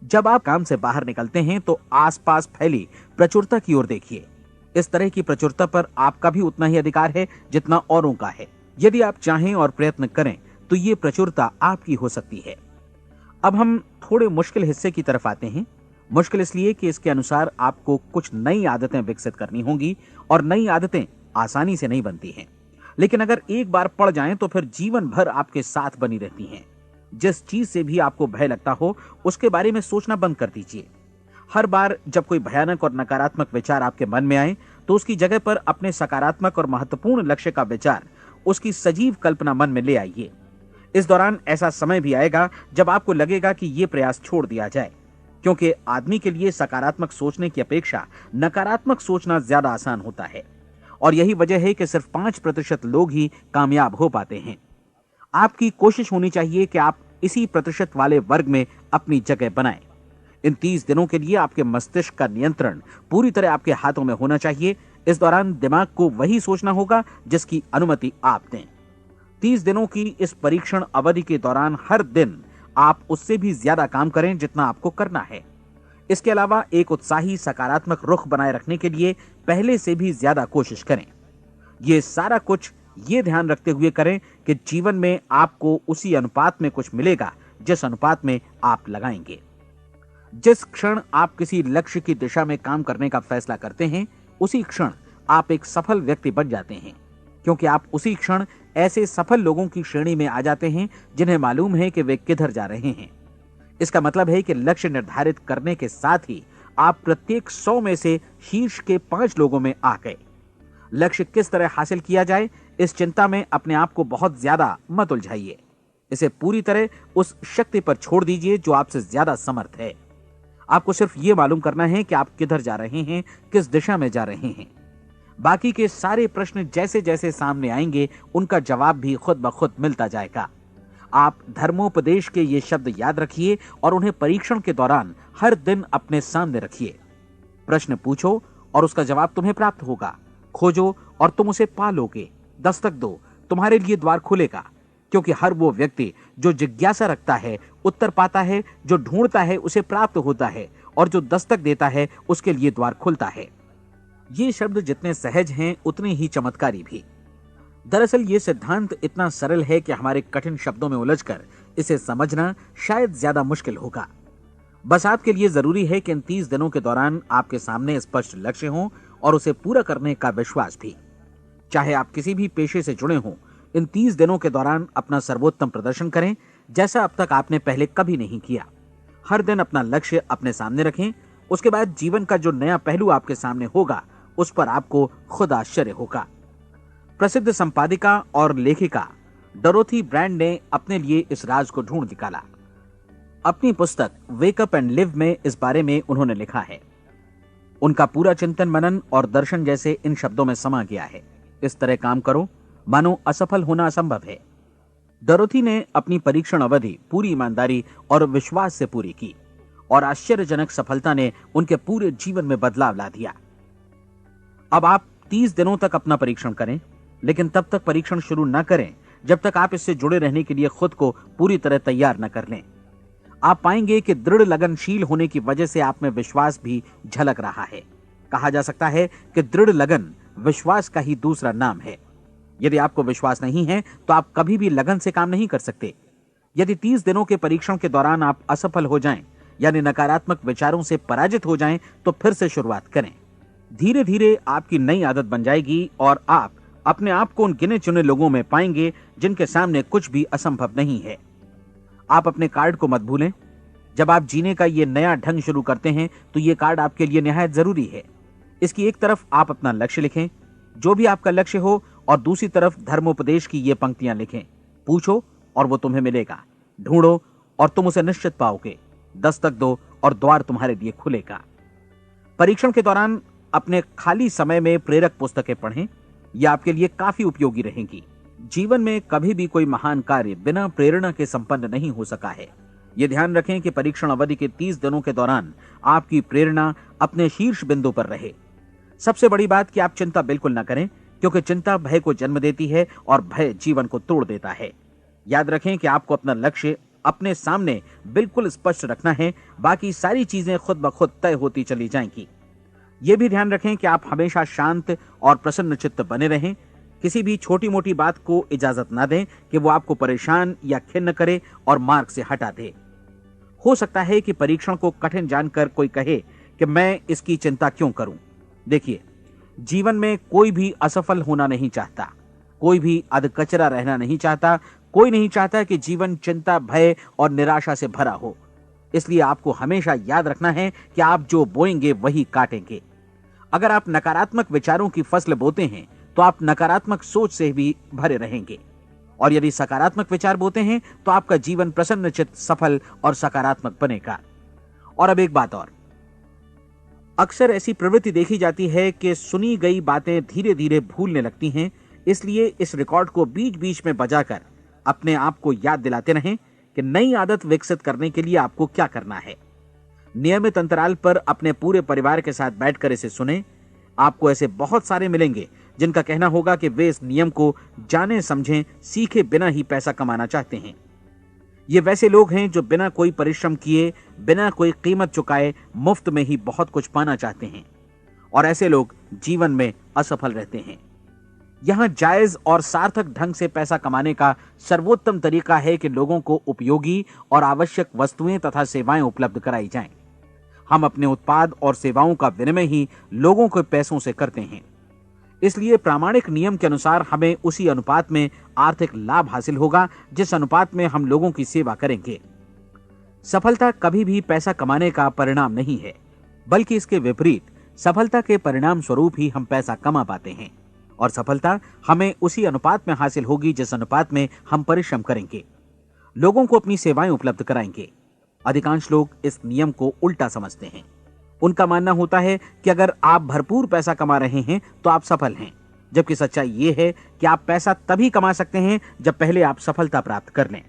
जब आप काम से बाहर निकलते हैं तो आसपास फैली प्रचुरता की ओर देखिए। इस तरह की प्रचुरता पर आपका भी उतना ही अधिकार है जितना औरों का है। यदि आप चाहें और प्रयत्न करें तो ये प्रचुरता आपकी हो सकती है। अब हम थोड़े मुश्किल हिस्से की तरफ आते हैं। मुश्किल इसलिए कि इसके अनुसार आपको कुछ नई आदतें विकसित करनी होंगी और नई आदतें आसानी से नहीं बनती हैं, लेकिन अगर एक बार पड़ जाएं तो फिर जीवन भर आपके साथ बनी रहती हैं। जिस चीज से भी आपको भय लगता हो उसके बारे में सोचना बंद कर दीजिए। हर बार जब कोई भयानक और नकारात्मक विचार आपके मन में आए तो उसकी जगह पर अपने सकारात्मक और महत्वपूर्ण लक्ष्य का विचार, उसकी सजीव कल्पना मन में ले आइए। इस दौरान ऐसा समय भी आएगा जब आपको लगेगा कि यह प्रयास छोड़ दिया जाए, क्योंकि आदमी के लिए सकारात्मक सोचने की अपेक्षा नकारात्मक सोचना ज्यादा आसान होता है। और यही वजह है कि सिर्फ 5% लोग ही कामयाब हो पाते हैं। आपकी कोशिश होनी चाहिए कि आप इसी प्रतिशत वाले वर्ग में अपनी जगह बनाएं। इन 30 दिनों के लिए आपके मस्तिष्क का नियंत्रण पूरी तरह आपके हाथों में होना चाहिए। इस दौरान दिमाग को वही सोचना होगा जिसकी अनुमति आप दें। 30 दिनों की इस परीक्षण अवधि के दौरान हर दिन आप उससे भी ज्यादा काम करें जितना आपको करना है। इसके अलावा एक उत्साही सकारात्मक रुख बनाए रखने के लिए पहले से भी ज्यादा कोशिश करें। ये सारा कुछ ये ध्यान रखते हुए करें कि जीवन में आपको उसी अनुपात में कुछ मिलेगा जिस अनुपात में आप लगाएंगे। जिस क्षण आप किसी लक्ष्य की दिशा में काम करने का फैसला करते हैं, उसी क्षण आप एक सफल व्यक्ति बन जाते हैं, क्योंकि आप उसी क्षण ऐसे सफल लोगों की श्रेणी में आ जाते हैं जिन्हें मालूम है कि वे किधर जा रहे हैं। इसका मतलब है कि लक्ष्य निर्धारित करने के साथ ही आप प्रत्येक 100 में से शीर्ष के 5 लोगों में आ गए। लक्ष्य किस तरह हासिल किया जाए, इस चिंता में अपने आप को बहुत ज्यादा मत उलझाइए। इसे पूरी तरह उस शक्ति पर छोड़ दीजिए जो आपसे ज्यादा समर्थ है। आपको सिर्फ ये मालूम करना है कि आप किधर जा रहे हैं, किस दिशा में जा रहे हैं। बाकी के सारे प्रश्न जैसे जैसे सामने आएंगे उनका जवाब भी खुद ब खुद मिलता जाएगा। आप धर्मोपदेश के ये शब्द याद रखिए और उन्हें परीक्षण के दौरान हर दिन अपने सामने रखिए। प्रश्न पूछो और उसका जवाब तुम्हें प्राप्त होगा। खोजो और तुम उसे पा लोगे। दस्तक दो, तुम्हारे लिए द्वार खुलेगा, क्योंकि हर वो व्यक्ति जो जिज्ञासा रखता है उत्तर पाता है, जो ढूंढता है उसे प्राप्त होता है, और जो दस्तक देता है उसके लिए द्वार खुलता है। ये शब्द जितने सहज हैं उतने ही चमत्कारी भी। दरअसल ये सिद्धांत इतना सरल है कि हमारे कठिन शब्दों में उलझकर इसे समझना शायद ज्यादा मुश्किल होगा। बस आपके लिए जरूरी है कि इन 30 दिनों के दौरान आपके सामने स्पष्ट लक्ष्य हो और उसे पूरा करने का विश्वास भी। चाहे आप किसी भी पेशे से जुड़े हों, इन 30 दिनों के दौरान अपना सर्वोत्तम प्रदर्शन करें, जैसा अब तक आपने पहले कभी नहीं किया। हर दिन अपना लक्ष्य अपने सामने रखें। उसके बाद जीवन का जो नया पहलू आपके सामने होगा उस पर आपको खुद आश्चर्य होगा। प्रसिद्ध संपादिका और लेखिका डोरोथी ब्रैंड ने अपने लिए इस राज को ढूंढ निकाला। अपनी पुस्तक वेक अप एंड लिव में इस बारे में उन्होंने लिखा है। उनका पूरा चिंतन मनन और दर्शन जैसे इन शब्दों में समा गया है। इस तरह काम करो मानो असफल होना असंभव है। डोरोथी ने अपनी परीक्षण अवधि पूरी ईमानदारी और विश्वास से पूरी की और आश्चर्यजनक सफलता ने उनके पूरे जीवन में बदलाव ला दिया। अब आप 30 दिनों तक अपना परीक्षण करें, लेकिन तब तक परीक्षण शुरू न करें जब तक आप इससे जुड़े रहने के लिए खुद को पूरी तरह तैयार न कर लें। आप पाएंगे कि दृढ़ लगनशील होने की वजह से आप में विश्वास भी झलक रहा है। कहा जा सकता है कि दृढ़ लगन विश्वास का ही दूसरा नाम है। यदि आपको विश्वास नहीं है तो आप कभी भी लगन से काम नहीं कर सकते। यदि 30 दिनों के परीक्षण के दौरान आप असफल हो जाएं, यानी नकारात्मक विचारों से पराजित हो जाएं, तो फिर से शुरुआत करें। धीरे धीरे आपकी नई आदत बन जाएगी और आप अपने आप को उन गिने चुने लोगों में पाएंगे जिनके सामने कुछ भी असंभव नहीं है। आप अपने कार्ड को मत भूलें। जब आप जीने का ये नया ढंग शुरू करते हैं तो ये कार्ड आपके लिए निहायत जरूरी है। इसकी एक तरफ आप अपना लक्ष्य लिखें, जो भी आपका लक्ष्य हो, और दूसरी तरफ धर्मोपदेश की ये पंक्तियां लिखें। पूछो और वो तुम्हें मिलेगा, ढूंढो और तुम उसे निश्चित पाओगे, दस्तक दो और द्वार तुम्हारे लिए खुलेगा। परीक्षण के दौरान अपने खाली समय में प्रेरक पुस्तकें पढ़ें। यह आपके लिए काफी उपयोगी रहेंगी। जीवन में कभी भी कोई महान कार्य बिना प्रेरणा के संपन्न नहीं हो सका है। यह ध्यान रखें कि परीक्षण अवधि के 30 दिनों के दौरान आपकी प्रेरणा अपने शीर्ष बिंदु पर रहे। सबसे बड़ी बात कि आप चिंता बिल्कुल न करें, क्योंकि चिंता भय को जन्म देती है और भय जीवन को तोड़ देता है। याद रखें कि आपको अपना लक्ष्य अपने सामने बिल्कुल स्पष्ट रखना है, बाकी सारी चीजें खुद ब खुद तय होती चली जाएंगी। यह भी ध्यान रखें कि आप हमेशा शांत और प्रसन्न चित्त बने रहें। किसी भी छोटी मोटी बात को इजाजत ना दें कि वो आपको परेशान या खिन्न करे और मार्ग से हटा दे। हो सकता है कि परीक्षण को कठिन जानकर कोई कहे कि मैं इसकी चिंता क्यों करूं। देखिए, जीवन में कोई भी असफल होना नहीं चाहता, कोई भी अधकचरा रहना नहीं चाहता, कोई नहीं चाहता कि जीवन चिंता, भय और निराशा से भरा हो। इसलिए आपको हमेशा याद रखना है कि आप जो बोएंगे वही काटेंगे। अगर आप नकारात्मक विचारों की फसल बोते हैं तो आप नकारात्मक सोच से भी भरे रहेंगे, और यदि सकारात्मक विचार बोते हैं तो आपका जीवन प्रसन्नचित्त, सफल और सकारात्मक बनेगा। और अब एक बात और, अक्सर ऐसी प्रवृत्ति देखी जाती है कि सुनी गई बातें धीरे धीरे भूलने लगती हैं। इसलिए इस रिकॉर्ड को बीच बीच में बजाकर अपने आप को याद दिलाते रहें कि नई आदत विकसित करने के लिए आपको क्या करना है। नियमित अंतराल पर अपने पूरे परिवार के साथ बैठकर इसे सुनें। आपको ऐसे बहुत सारे मिलेंगे जिनका कहना होगा कि वे इस नियम को जाने समझें सीखे बिना ही पैसा कमाना चाहते हैं। ये वैसे लोग हैं जो बिना कोई परिश्रम किए, बिना कोई कीमत चुकाए मुफ्त में ही बहुत कुछ पाना चाहते हैं, और ऐसे लोग जीवन में असफल रहते हैं। यहां जायज और सार्थक ढंग से पैसा कमाने का सर्वोत्तम तरीका है कि लोगों को उपयोगी और आवश्यक वस्तुएं तथा सेवाएं उपलब्ध कराई जाएं। हम अपने उत्पाद और सेवाओं का विनिमय ही लोगों के पैसों से करते हैं। इसलिए प्रामाणिक नियम के अनुसार हमें उसी अनुपात में आर्थिक लाभ हासिल होगा जिस अनुपात में हम लोगों की सेवा करेंगे। सफलता कभी भी पैसा कमाने का परिणाम नहीं है, बल्कि इसके विपरीत सफलता के परिणाम स्वरूप ही हम पैसा कमा पाते हैं, और सफलता हमें उसी अनुपात में हासिल होगी जिस अनुपात में हम परिश्रम करेंगे, लोगों को अपनी सेवाएं उपलब्ध कराएंगे। अधिकांश लोग इस नियम को उल्टा समझते हैं। उनका मानना होता है कि अगर आप भरपूर पैसा कमा रहे हैं तो आप सफल हैं, जबकि सच्चाई ये है कि आप पैसा तभी कमा सकते हैं जब पहले आप सफलता प्राप्त कर लें।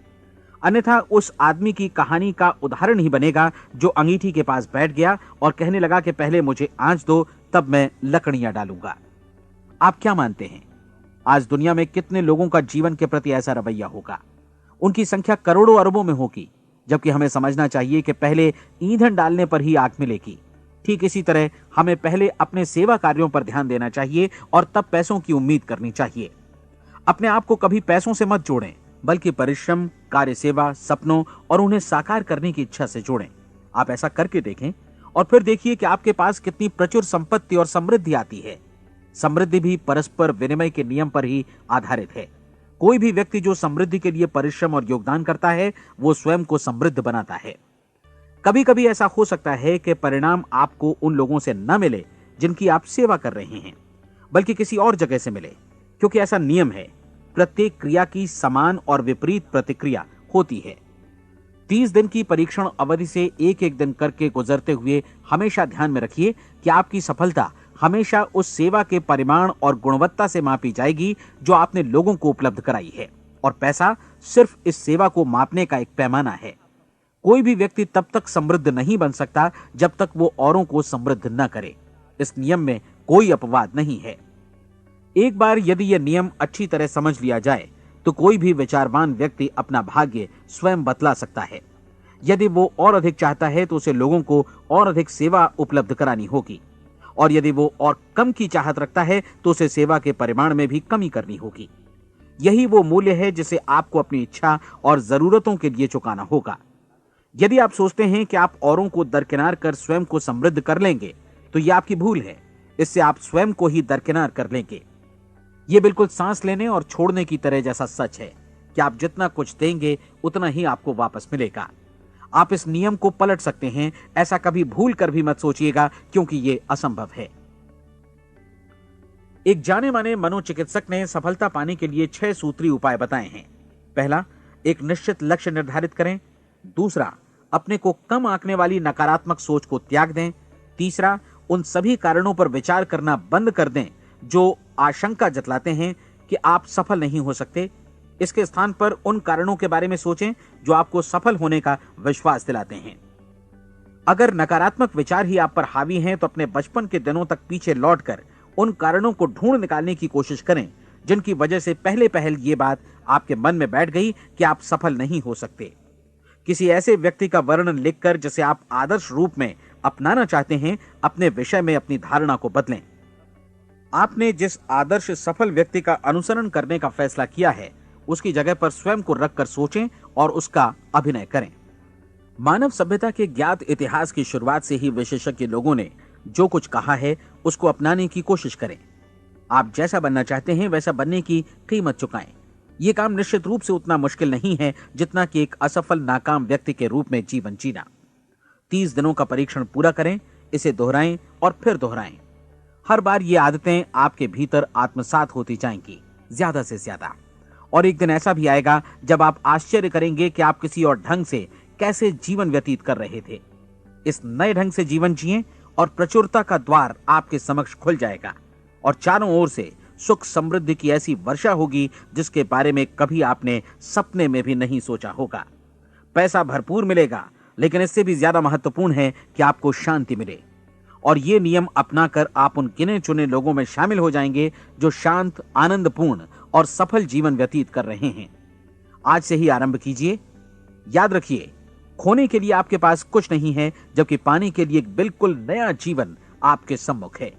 अन्यथा उस आदमी की कहानी का उदाहरण ही बनेगा जो अंगीठी के पास बैठ गया और कहने लगा कि पहले मुझे आंच दो, तब मैं लकड़ियां डालूंगा। आप क्या मानते हैं, आज दुनिया में कितने लोगों का जीवन के प्रति ऐसा रवैया होगा? उनकी संख्या करोड़ों अरबों में होगी, जबकि हमें समझना चाहिए कि पहले ईंधन डालने पर ही आग मिलेगी। ठीक इसी तरह हमें पहले अपने सेवा कार्यों पर ध्यान देना चाहिए और तब पैसों की उम्मीद करनी चाहिए। अपने आप को कभी पैसों से मत जोड़ें, बल्कि परिश्रम, कार्य सेवा, सपनों और उन्हें साकार करने की इच्छा से जोड़ें। आप ऐसा करके देखें और फिर देखिए कि आपके पास कितनी प्रचुर संपत्ति और समृद्धि आती है। समृद्धि भी परस्पर विनिमय के नियम पर ही आधारित है। कोई भी व्यक्ति जो समृद्धि के लिए परिश्रम और योगदान करता है, वो स्वयं को समृद्ध बनाता है। कभी कभी ऐसा हो सकता है कि परिणाम आपको उन लोगों से न मिले जिनकी आप सेवा कर रहे हैं, बल्कि किसी और जगह से मिले, क्योंकि ऐसा नियम है, प्रत्येक क्रिया की समान और विपरीत प्रतिक्रिया होती है। 30 दिन की परीक्षण अवधि से एक एक दिन करके गुजरते हुए हमेशा ध्यान में रखिए कि आपकी सफलता हमेशा उस सेवा के परिमाण और गुणवत्ता से मापी जाएगी जो आपने लोगों को उपलब्ध कराई है, और पैसा सिर्फ इस सेवा को मापने का एक पैमाना है। कोई भी व्यक्ति तब तक समृद्ध नहीं बन सकता जब तक वो औरों को समृद्ध न करे। इस नियम में कोई अपवाद नहीं है। एक बार यदि यह नियम अच्छी तरह समझ लिया जाए तो कोई भी विचारवान व्यक्ति अपना भाग्य स्वयं बतला सकता है। यदि वो और अधिक चाहता है तो उसे लोगों को और अधिक सेवा उपलब्ध करानी होगी, और यदि वो और कम की चाहत रखता है तो उसे सेवा के परिमाण में भी कमी करनी होगी। यही वो मूल्य है जिसे आपको अपनी इच्छा और जरूरतों के लिए चुकाना होगा। यदि आप सोचते हैं कि आप औरों को दरकिनार कर स्वयं को समृद्ध कर लेंगे तो यह आपकी भूल है। इससे आप स्वयं को ही दरकिनार कर लेंगे। यह बिल्कुल सांस लेने और छोड़ने की तरह जैसा सच है कि आप जितना कुछ देंगे उतना ही आपको वापस मिलेगा। आप इस नियम को पलट सकते हैं, ऐसा कभी भूल कर भी मत सोचिएगा, क्योंकि यह असंभव है। एक जाने माने मनोचिकित्सक ने सफलता पाने के लिए 6 सूत्री उपाय बताए हैं। पहला, एक निश्चित लक्ष्य निर्धारित करें। दूसरा, अपने को कम आंकने वाली नकारात्मक सोच को त्याग दें। तीसरा, उन सभी कारणों पर विचार करना बंद कर दें जो आशंका जतलाते हैं कि आप सफल नहीं हो सकते। इसके स्थान पर उन कारणों के बारे में सोचें जो आपको सफल होने का विश्वास दिलाते हैं। अगर नकारात्मक विचार ही आप पर हावी हैं तो अपने बचपन के दिनों तक पीछे लौटकर उन कारणों को ढूंढ निकालने की कोशिश करें जिनकी वजह से पहले पहल ये बात आपके मन में बैठ गई कि आप सफल नहीं हो सकते। किसी ऐसे व्यक्ति का वर्णन लिखकर जिसे आप आदर्श रूप में अपनाना चाहते हैं, अपने विषय में अपनी धारणा को बदलें। आपने जिस आदर्श सफल व्यक्ति का अनुसरण करने का फैसला किया है, उसकी जगह पर स्वयं को रखकर सोचें और उसका अभिनय करें। मानव सभ्यता के ज्ञात इतिहास की शुरुआत से ही विशेषज्ञ लोगों ने जो कुछ कहा है उसको अपनाने की कोशिश करें। आप जैसा बनना चाहते हैं वैसा बनने की कीमत चुकाएं। यह काम निश्चित रूप से उतना मुश्किल नहीं है जितना कि एक असफल नाकाम व्यक्ति के रूप में जीवन जीना। 30 दिनों का परीक्षण पूरा करें, इसे दोहराएं और फिर दोहराएं। हर बार ये आदतें आपके भीतर आत्मसात होती जाएंगी, ज्यादा से ज्यादा। और एक दिन ऐसा भी आएगा जब आप आश्चर्य करेंगे कि आप किसी और ढंग से कैसे जीवन व्यतीत कर रहे थे। इस नए ढंग से जीवन जिएं और प्रचुरता का द्वार आपके समक्ष खुल जाएगा और चारों ओर से सुख समृद्धि की ऐसी वर्षा होगी जिसके बारे में कभी आपने सपने में भी नहीं सोचा होगा। पैसा भरपूर मिलेगा, लेकिन इससे भी ज्यादा महत्वपूर्ण है कि आपको शांति मिले। और ये नियम अपनाकर आप उन गिने चुने लोगों में शामिल हो जाएंगे जो शांत, आनंदपूर्ण और सफल जीवन व्यतीत कर रहे हैं। आज से ही आरंभ कीजिए। याद रखिए, खोने के लिए आपके पास कुछ नहीं है, जबकि पाने के लिए एक बिल्कुल नया जीवन आपके सम्मुख है।